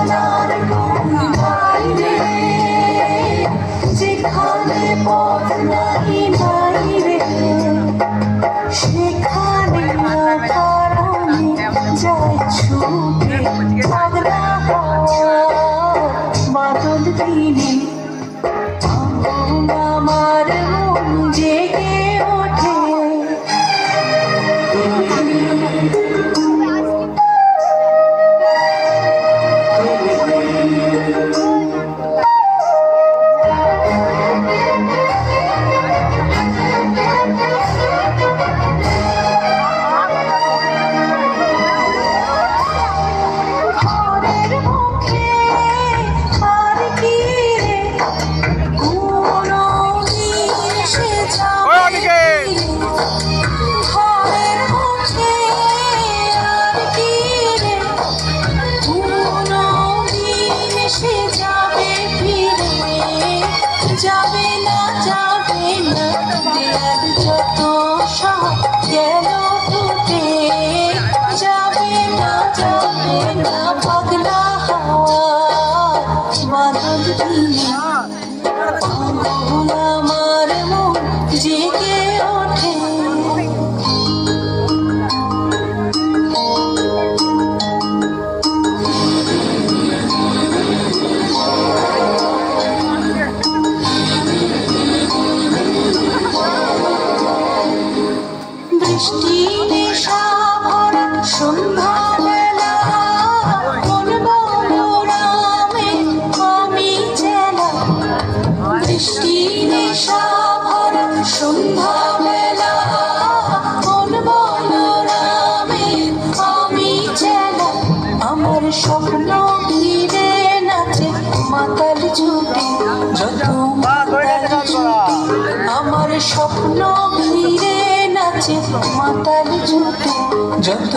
সোনার বাইরে যেখানে পথ নাই নাই রে সেখানে কারণে যায় ছুটে পাগলা বাদল দিনে আমার মন জেগে ওঠে যাবে না দেয়ার যত সব গেল টুটে যাবে না পাগলা হাওয়া বাদল দিনে আমার মন জেগে ওঠে বৃষ্টি নেশা ভরা সন্ধ্যাবেলা কোন বলরামে আমি চেলা বৃষ্টি নেশা ভরা সন্ধ্যাবেলা কোন বলরামে আমি চেলা আমার স্বপ্ন ঘিরে নাচে মাতাল জুটে যত আমার স্বপ্ন ঘিরে নাচে মাতাল জুটে যত